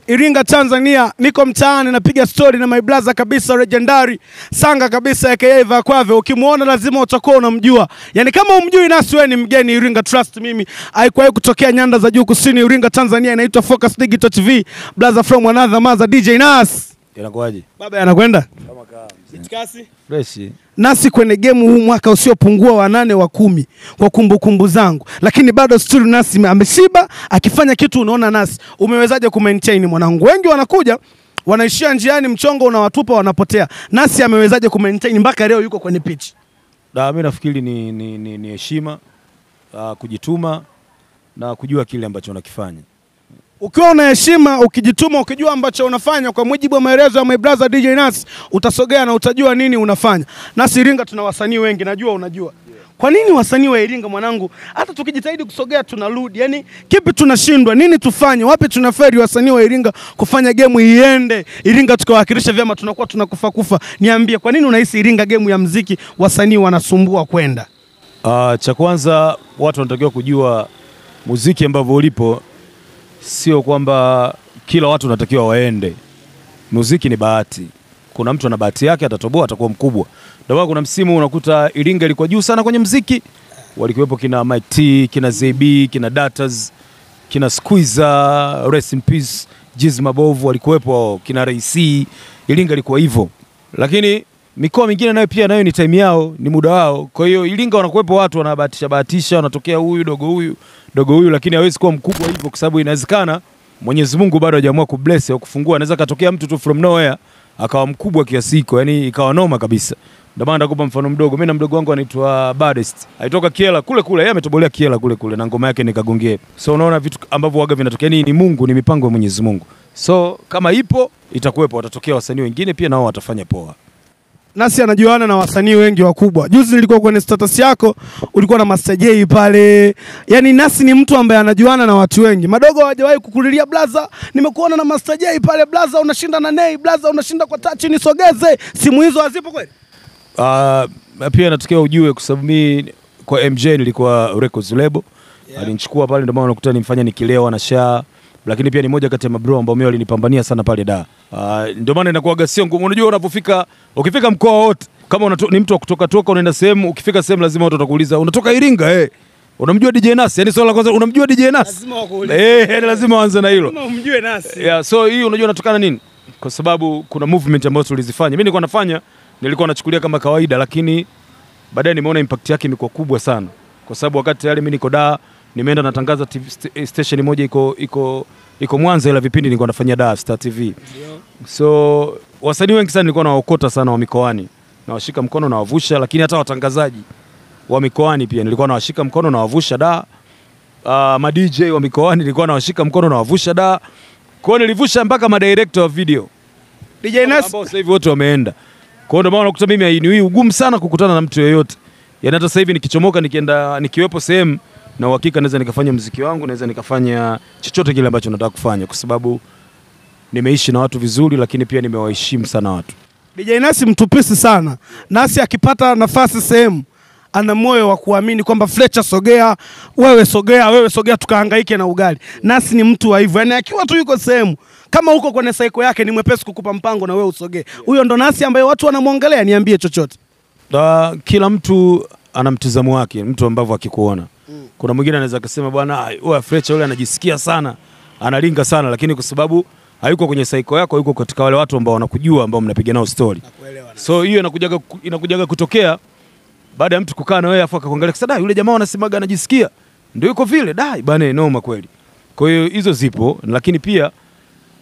Iringa Tanzania, niko mtaani napiga story na my brother kabisa legendary Sanga kabisa aka Vakwave. Ukimuona lazima utakuwa unamjua. Yaani kama umjui Nasi wewe ni mgeni Iringa, trust mimi. Haikuwahi kutokea nyanda za juu kusini Iringa Tanzania, inaitwa Focus Digital TV. Brother from another mother, DJ Nas. Inakuaje? Baba anakwenda? Kama kama. Itikasi? Fresh. Nasi kwenye game huu mwaka usiopungua wa 8 wa 10 kwa kumbukumbu zangu, lakini bado still Nasi ameshiba akifanya kitu. Unaona Nasi umewezaje ku maintain mwanangu? Wengi wanakuja wanaishia njiani, mchongo unawatupa wanapotea. Nasi amewezaje ku maintain mpaka leo yuko kwenye pitch? Mimi nafikiri ni heshima, kujituma na kujua kile ambacho unakifanya. Ukiwa una heshima, ukijituma, ukijua ambacho unafanya kwa mujibu wa maelezo ya my brother DJ Nas, utasogea na utajua nini unafanya. Nasi Iringa tuna wasanii wengi, najua unajua. Kwa nini wasanii wa Iringa mwanangu hata tukijitahidi kusogea tunarudi? Yaani kipi tunashindwa? Nini tufanye? Wapi tunaferi wasanii wa Iringa kufanya game iende Iringa tukawakilisha vyema, tunakuwa tunakufa. Niambie kwa nini unahisi Iringa game ya muziki wasanii wanasumbua kwenda? Cha kwanza watu wanatakiwa kujua muziki ambavyo ulipo sio kwamba kila watu wanatakiwa waende. Muziki ni bahati. Kuna mtu ana bahati yake atatoboa atakuwa mkubwa. Ndio maana kuna msimu unakuta Iringa ilikuwa juu sana kwenye muziki. Walikuwepo kina Mike T, kina ZB, kina Datas, kina Squeezer, Rest in Peace, Jiz Mabovu walikuwepo, kina Raisi. Iringa ilikuwa hivyo. Lakini mikoa mingine nayo pia nayo ni time yao, ni muda wao. Kwa hiyo Iringa wanakuwepo watu wanabahatisha, wanatokea huyu dogo huyu, lakini hawezi kuwa mkubwa hivyo kwa sababu inawezekana Mwenyezi Mungu bado hajaamua kubless au kufungua. Anaweza katokea mtu tu from nowhere akawa mkubwa kiasi hiko, yani ikawa noma kabisa. Ndio maana nakupa mfano mdogo. Mimi na mdogo wangu anaitwa Baddest. Aitoka Kiela kule, yeye ametobolea Kiela kule na ngoma yake nikagongea. So unaona vitu ambavyo waga vinatokea ni Mungu, ni mipango ya Mwenyezi Mungu. So kama ipo itakuwepo, watatokea wasanii wengine pia nao watafanya poa. Nasi anajuana na wasanii wengi wakubwa. Juzi nilikuwa kwenye status yako, ulikuwa na Master J pale. Yaani Nasi ni mtu ambaye anajuana na watu wengi. Madogo hawajawahi kukulilia blaza, nimekuona na Master J pale blaza, unashinda na Nei blaza, unashinda kwa touch, nisogeze. Simu hizo hazipo kweli? Pia natokea ujue kwa sababu mimi kwa MJ nilikuwa records label. Alinichukua pale, ndio maana unakuta nimfanya nikilewa na Sha. Lakini pia ni moja kati ya mabro ambao mimi walinipambania sana pale da. Ndio maana inakuaga sio ngumu. Unajua ukifika mkoa wote kama ni mtu wa kutoka unaenda sehemu, ukifika sehemu lazima watu watakuuliza unatoka Iringa unamjua DJ Nas? Yaani swala la kwanza unamjua DJ Nas? Lazima wakuulize. Lazima waanze na hilo. Lazima umjue Nas. So hii unajua unatokana nini? Kwa sababu kuna movement ambayo tulizifanya. Mimi nilikuwa nachukulia kama kawaida, lakini baadaye nimeona impact yake imekuwa kubwa sana. Kwa sababu wakati tayari mimi niko da, nimeenda natangaza station moja iko Mwanza, ila vipindi nilikuwa nafanya da Star TV. So wasanii wengi sana nilikuwa nawaokota sana wa mikoani. Nawashika mkono na wavusha, lakini hata watangazaji wa mikoani pia nilikuwa nawashika mkono na wavusha da. Ma DJ wa mikoani nilikuwa nawashika mkono na wavusha da. Kwa hiyo nilivusha mpaka ma director wa video. DJ Nas ambao sasa hivi wote wameenda. Kwa hiyo ndio maana unakuta mimi ni ugumu sana kukutana na mtu yeyote. Yaani hata sasa hivi nikichomoka nikiwepo sehemu na uhakika naweza nikafanya muziki wangu, naweza nikafanya chochote kile ambacho nataka kufanya kwa sababu nimeishi na watu vizuri, lakini pia nimewaheshimu sana watu. DJ Nasi mtupisi sana. Nasi akipata nafasi sehemu ana moyo wa kuamini kwamba Fletcher sogea, wewe sogea tukahangaike na ugali. Nasi ni mtu wa hivyo. Yaani akiwa tu yuko sehemu kama uko kwenye saiko yake ni mwepesi kukupa mpango na wewe usogee. Huyo ndo Nasi ambaye watu wanamwangalia. Niambie chochote. Kila mtu ana mtazamo wake, mtu ambavyo akikuona. Kuna mwingine anaweza kusema bwana wewe Fletcher yule anajisikia sana, analinga sana, lakini kwa sababu hayuko kwenye saiko yako, yuko katika wale watu ambao wanakujua, ambao mnapiga nao story. So hiyo inakujaga kutokea baada ya mtu kukaa na wewe afu akakuangalia sasa, yule jamaa anasemaga anajisikia ndio yuko vile bana, noma kweli. Kwa hiyo hizo zipo, lakini pia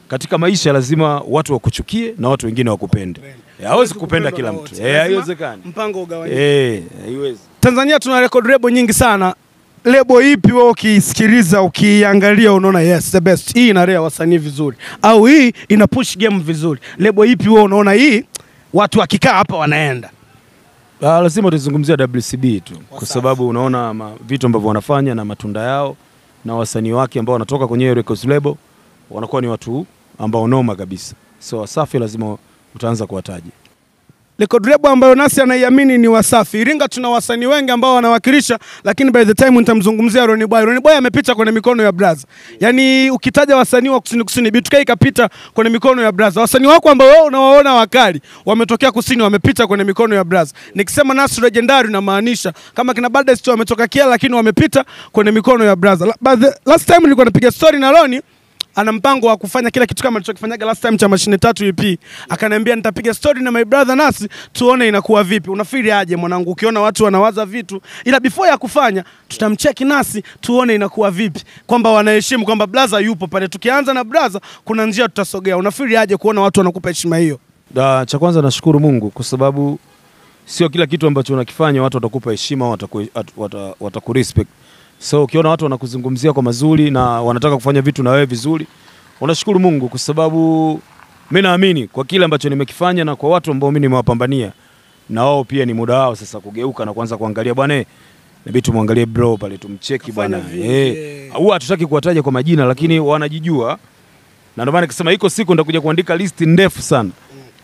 katika maisha lazima watu wakuchukie na watu wengine wakupende. Hawezi kupenda kila mtu. Haiwezekani. Mpango ugawanyike. Haiwezi. Tanzania tuna record label nyingi sana. Lebo ipi wewe ukisikiliza, ukiangalia unaona yes the best, hii inarea wasanii vizuri au hii ina push game vizuri? Lebo ipi wewe unaona hii watu wakikaa hapa wanaenda? Lazima tuzungumzie WCB tu kwa sababu unaona vitu ambavyo wanafanya na matunda yao na wasanii wake ambao wanatoka kwenye records label wanakuwa ni watu ambao noma kabisa. So Wasafi lazima utaanza kuwataja. record label ambayo Nasi anaiamini ni Wasafi. Iringa tuna wasanii wengi ambao wanawakilisha, lakini by the time nitamzungumzia Ronny Boy. Ronny Boy amepita kwenye mikono ya Braza. Yaani ukitaja wasanii wa kusini B2K ikapita kwenye mikono ya Braza. Wasanii wako ambao wewe unawaona wakali wametokea kusini wamepita kwenye mikono ya Braza. Nikisema Nasi legendary na maanisha kama kina Baddest wametoka Kiela lakini wamepita kwenye mikono ya Braza. Last time nilikuwa napiga story na Ronny, ana mpango wa kufanya kila kitu kama alichokifanyaga last time cha Mashine 3 EP. Akaniambia nitapiga story na my brother Nasi tuone inakuwa vipi. Unafiri aje mwanangu ukiona watu wanawaza vitu, ila before ya kufanya tutamcheki Nasi tuone inakuwa vipi, kwamba wanaheshimu kwamba Braza yupo pale. Tukianza na Braza kuna njia tutasogea. Unafiri aje kuona watu wanakupa heshima hiyo? Cha kwanza nashukuru Mungu kwa sababu sio kila kitu ambacho unakifanya watu watakupa heshima, watakurespect. So ukiona watu wanakuzungumzia kwa mazuri na wanataka kufanya vitu na wewe vizuri, unashukuru Mungu kwa sababu mimi naamini kwa kile ambacho nimekifanya na kwa watu ambao mimi nimewapambania, na wao pia ni muda wao sasa kugeuka na kuanza kuangalia bwana, inabidi tumwangalie bro pale tumcheki bwana. Huwa hatutaki kuwataja kwa majina lakini wanajijua. Na ndio maana nikisema iko siku nitakuja kuandika list ndefu sana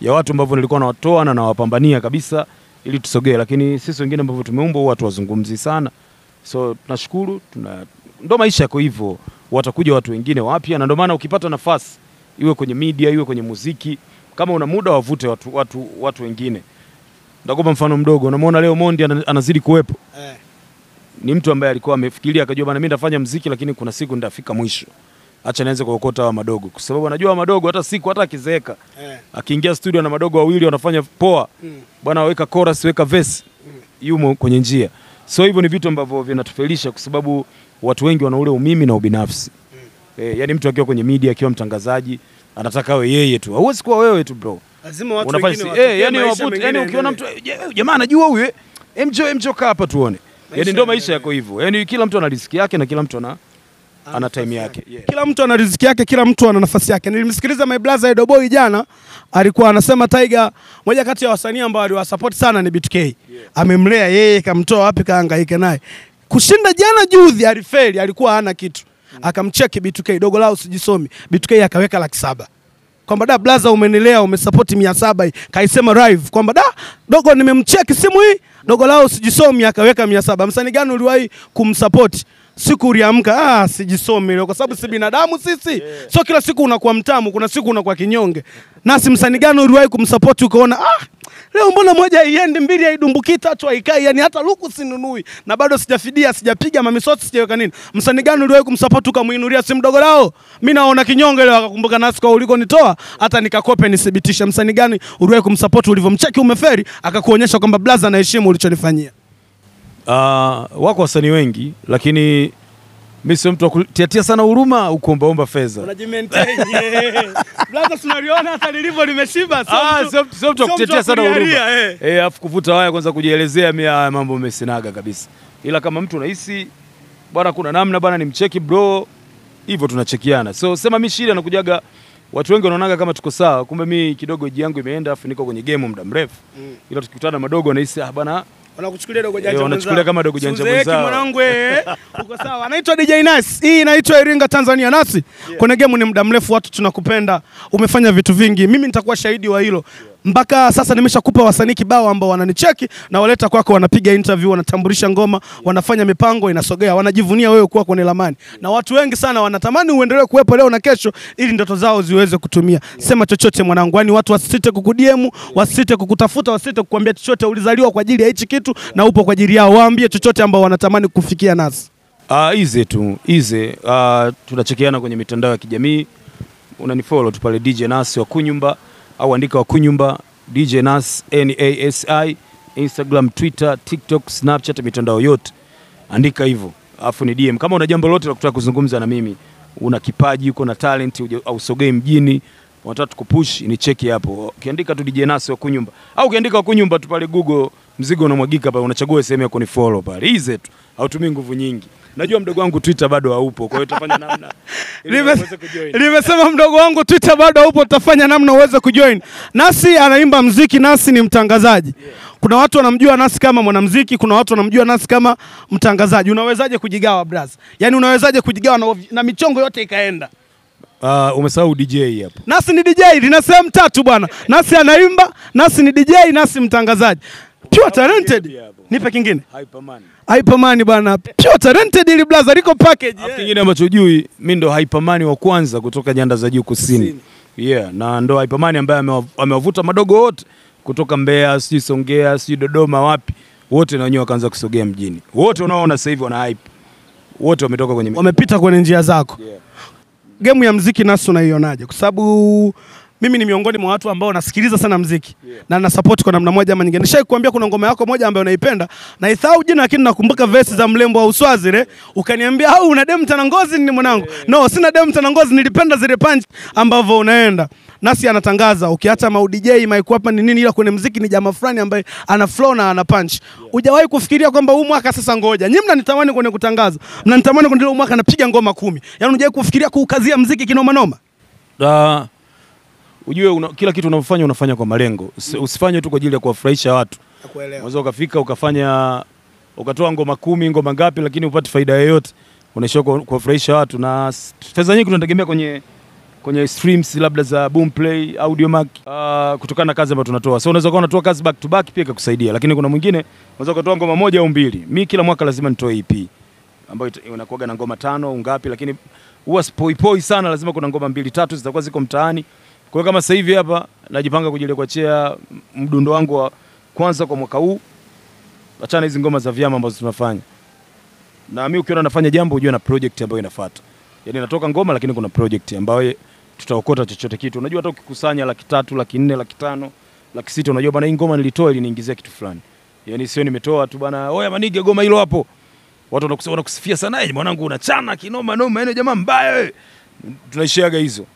ya watu ambao nilikuwa nawatoa na nawapambania kabisa ili tusogee, lakini sisi wengine ambao tumeumbwa watu wazungumzi sana. So tunashukuru, ndo maisha yako hivyo, watakuja watu wengine wapya, na ndio maana ukipata nafasi iwe kwenye media iwe kwenye muziki, kama una muda wavute watu wengine. Nitakupa mfano mdogo, unamwona leo Mondi anazidi kuwepo. Ni mtu ambaye alikuwa amefikiria akajua bana mimi nitafanya muziki lakini kuna siku nitafika mwisho. Acha nianze kuokota wa madogo kwa sababu anajua madogo hata siku hata akizeeka. Akiingia studio na madogo wawili wanafanya poa. Bwana weka chorus weka verse. Yumo kwenye njia. So hivyo ni vitu ambavyo vinatufelisha kwa sababu watu wengi wana ule umimi na ubinafsi. Yani mtu akiwa kwenye media akiwa mtangazaji anataka awe yeye tu. Hauwezi kuwa wewe tu bro. Lazima watu wengine yani ukiona mtu jamaa anajua huyu MJ hapa tuone. Yani ndio maisha yako hivyo. Yani kila mtu ana riziki yake na kila mtu ana time yake. Kila mtu ana riziki yake, kila mtu ana nafasi yake. Nilimsikiliza my brother Edo Boy jana, alikuwa anasema Tiger moja kati ya wasanii ambao aliwasupport sana ni B2K. Amemlea yeye, kamtoa wapi kaangaike naye. Kushinda jana juzi alifeli, alikuwa hana kitu. Akamcheki B2K, dogo lao usijisomi. B2K akaweka 700,000. Kwamba da brother umenilea, umesupport 700 kaisema live kwamba da dogo nimemcheki simu hii, dogo lao usijisomi akaweka 700. Msanii gani uliwahi kumsupport? Siku uliamka sijisomi leo kwa sababu si binadamu sisi. So kila siku unakuwa mtamu, kuna siku unakuwa kinyonge. Nasi msanii gani uliwahi kumsupport ukaona leo mbona moja haiendi, mbili haidumbuki, tatu haikai, yani hata luku sinunui na bado sijafidia, sijapiga mamisoti, sijaweka nini. Msanii gani uliwahi kumsupport ukamuinulia simu dogo lao? Mimi naona kinyonge leo akakumbuka Nasi kwa ulikonitoa hata nikakope nithibitisha. Msanii gani uliwahi kumsupport ulivyomcheki umeferi akakuonyesha kwamba blaza anaheshimu ulichonifanyia? Wako wasanii wengi lakini mimi sio mtu wa kutiatia sana huruma ukombaomba fedha. Unajimaintain. Blaza tunaliona hata nilivyo nimeshiba. Sio mtu wa kutiatia sana huruma. Afu kuvuta waya kwanza kujielezea mimi mambo mesinaga kabisa. Ila kama mtu unahisi bwana kuna namna bwana nimcheki bro, hivyo tunachekiana. So sema mimi shida nakujaga watu wengi wanaonaga kama tuko sawa, kumbe mimi kidogo eji yangu imeenda afu niko kwenye game muda mrefu. Ila tukikutana madogo wanahisi bwana wanakuchukulia dogo janja mwenzao. Wanachukulia kama dogo janja mwenzao. Mwanangu uko sawa. Anaitwa DJ Nasi. Hii inaitwa Iringa Tanzania Nasi. Kwenye game ni muda mrefu, watu tunakupenda. Umefanya vitu vingi. Mimi nitakuwa shahidi wa hilo. Mpaka sasa nimeshakupa wasanii kibao ambao wananicheki na waleta kwako, wanapiga interview, wanatambulisha ngoma, wanafanya mipango inasogea, wanajivunia wewe kuwa kwenye lamani. Na watu wengi sana wanatamani uendelee kuwepo leo na kesho ili ndoto zao ziweze kutumia. Sema chochote mwanangu, yani watu wasisite kukudm, wasisite kukutafuta, wasisite kukuambia chochote. Ulizaliwa kwa ajili ya hichi kitu na upo kwa ajili yao. Waambie chochote ambao wanatamani kufikia Nasi. Easy tu, easy. Tunachekiana kwenye mitandao ya kijamii. Unanifollow tu pale DJ Nasi wa Kunyumba au andika wa Kunyumba DJ Nasi NASI, Instagram, Twitter, TikTok, Snapchat, mitandao yote. Andika hivyo. Alafu ni DM. Kama una jambo lolote la kutaka kuzungumza na mimi, una kipaji, uko na talent au sogei mjini, unataka tukupush, ni cheki hapo. Ukiandika tu DJ Nasi wa Kunyumba au ukiandika wa Kunyumba tu pale Google, mzigo unamwagika pale, unachagua sehemu ya kunifollow pale. Easy tu. Hautumii nguvu nyingi. Najua mdogo wangu Twitter bado haupo, kwa hiyo utafanya namna Nimesema mdogo wangu Twitter bado haupo, utafanya namna uweze kujoin. Nasi anaimba muziki, Nasi ni mtangazaji. Kuna watu wanamjua Nasi kama mwanamuziki, kuna watu wanamjua Nasi kama mtangazaji. Unawezaje kujigawa brother? Yaani unawezaje kujigawa na michongo yote ikaenda? Umesahau DJ hapo. Nasi ni DJ, lina sehemu 3 bwana. Nasi anaimba, Nasi ni DJ, Nasi mtangazaji. Pure talented. Nipe kingine. Hyperman bwana. Pure talented ili blaza liko package. Kingine ambacho hujui, mimi ndo Hyperman wa kwanza kutoka nyanda za juu kusini. Yeah, na ndo Hyperman ambaye amewavuta madogo wote kutoka Mbeya, sijui Songea, sijui Dodoma wapi. Wote na wenyewe wakaanza kusogea mjini. Wote unaoona sasa hivi wana hype. Wote wametoka kwenye wamepita kwenye njia zako. Game ya muziki Nasi unaionaje? Kwa sababu mimi ni miongoni mwa watu ambao nasikiliza sana muziki na na support kwa namna moja ama nyingine. Nishaikuambia kuna ngoma yako moja ambayo unaipenda na ithau jina, lakini nakumbuka verse za Mlembo wa Uswazire, ukaniambia au una dem Tanangozi ni mwanangu. No, sina dem Tanangozi, nilipenda zile punch ambavyo unaenda. Nasi anatangaza ukiacha ma DJ mic hapa ni nini, ila kwenye muziki ni jamaa fulani ambaye ana flow na ana punch. Hujawahi kufikiria kwamba huu mwaka sasa ngoja. Nyinyi mnanitamani kwenye kutangaza. Mnanitamani kwenye huu mwaka napiga ngoma 10. Yaani hujawahi kufikiria kukazia muziki kinoma noma? Ujue kila kitu unafanya kwa malengo. Usifanye tu kwa ajili ya kuwafurahisha watu. Unaweza ukafika ukatoa ngoma 10, ngoma ngapi, lakini upate faida yoyote. Unaishia kuwafurahisha watu, na fedha nyingi tunategemea kwenye streams labda za Boomplay, Audiomack, kutokana na kazi ambayo tunatoa. So unaweza kuwa unatoa kazi back to back pia ikakusaidia, lakini kuna mwingine unaweza kutoa ngoma 1 au 2. Mimi kila mwaka lazima nitoe EP ambayo inakuwa na ngoma 5 au ngapi, lakini huwa poi sana, lazima kuna ngoma 2 3 zitakuwa ziko mtaani. Kwa kama sasa hivi hapa najipanga kujilia kuachia mdundo wangu wa kwanza kwa mwaka huu. Achana hizo ngoma za vyama ambazo tunafanya. Na mimi ukiona nafanya jambo ujue na project ambayo inafuata. Yaani natoka ngoma lakini kuna project ambayo tutaokota chochote kitu. Unajua hata ukikusanya 300,000, 400,000, 500,000, 600,000 unajua bana hii ngoma nilitoa ili niingizie kitu fulani. Yaani sio nimetoa tu bana, oya manige goma hilo hapo. Watu wanakusifia sana, mwanangu unachana kinoma noma, yaani jamaa mbaya wewe. Tunaishiaga hizo.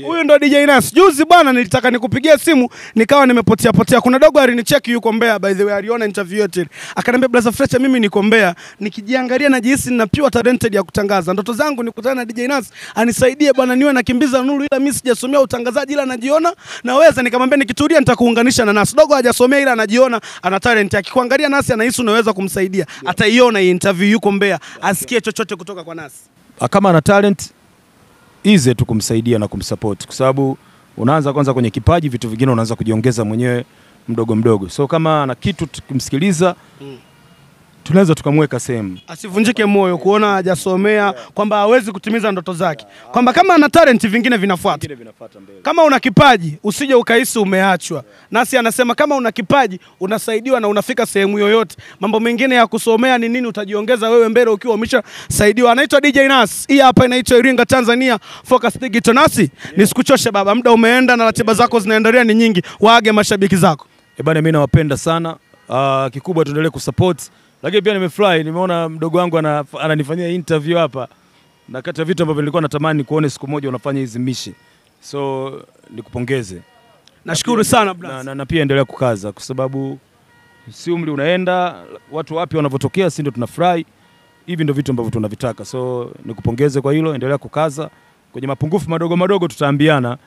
Huyu ndo DJ Nasi. Juzi bwana nilitaka nikupigia simu nikawa nimepotea. Kuna dogo alinicheki yuko Mbeya, by the way aliona interview yote. Akaniambia brother Fresh, mimi niko Mbeya, nikijiangalia najihisi nina pure talented ya kutangaza. Ndoto zangu ni kukutana na DJ Nasi anisaidie bwana niwe nakimbiza nuru, ila mimi sijasomea utangazaji ila najiona naweza. Nikamwambia nikitulia nitakuunganisha na Nasi. Dogo hajasomea ila anajiona ana talent. Akikuangalia Nasi anahisi unaweza kumsaidia. Ataiona hii interview yuko Mbeya, asikie chochote kutoka kwa Nasi. Kama ana talent easy tu kumsaidia na kumsupport, kwa sababu unaanza kwanza kwenye kipaji, vitu vingine unaanza kujiongeza mwenyewe mdogo mdogo. So kama ana kitu tukimsikiliza tunaweza tukamweka sehemu. Asivunjike moyo kuona hajasomea kwamba hawezi kutimiza ndoto zake. Kwamba kama ana talent vingine vinafuata. Kama una kipaji usije ukahisi umeachwa. Nasi anasema kama una kipaji unasaidiwa na unafika sehemu yoyote. Mambo mengine ya kusomea ni nini utajiongeza wewe mbele ukiwa umeshasaidiwa. Anaitwa DJ Nasi. Hii hapa inaitwa Iringa Tanzania Focus Digital. Nasi nisikuchoshe baba, muda umeenda na ratiba zako zinaendelea ni nyingi. Waage mashabiki zako. Bana mimi nawapenda sana. Kikubwa tuendelee kusupport. Lakini pia nimefurahi, nimeona mdogo wangu ananifanyia interview hapa. Na kati ya vitu ambavyo nilikuwa natamani kuone siku moja unafanya hizi mishi. So nikupongeze. Nashukuru sana brother. Na pia endelea kukaza kwa sababu si umri unaenda, watu wapi wanavyotokea si ndio tunafurahi. Hivi ndio vitu ambavyo tunavitaka. So nikupongeze kwa hilo, endelea kukaza. Kwenye mapungufu madogo madogo tutaambiana.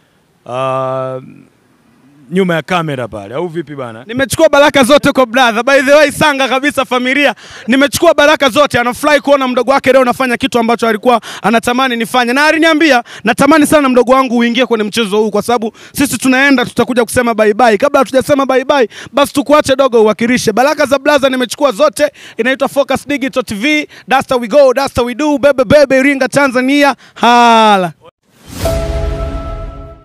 Nyuma ya kamera pale au vipi bana? Nimechukua baraka zote kwa brother. By the way sanga kabisa familia. Nimechukua baraka zote. Anafurahi kuona mdogo wake leo nafanya kitu ambacho alikuwa anatamani nifanye. Na aliniambia natamani sana mdogo wangu uingie kwenye mchezo huu kwa sababu sisi tunaenda tutakuja kusema bye bye. Kabla hatujasema bye bye basi tukuache dogo uwakilishe. Baraka za brother nimechukua zote. Inaitwa Focus Digital TV. That's how we go, that's how we do. Bebe Iringa Tanzania. Hala.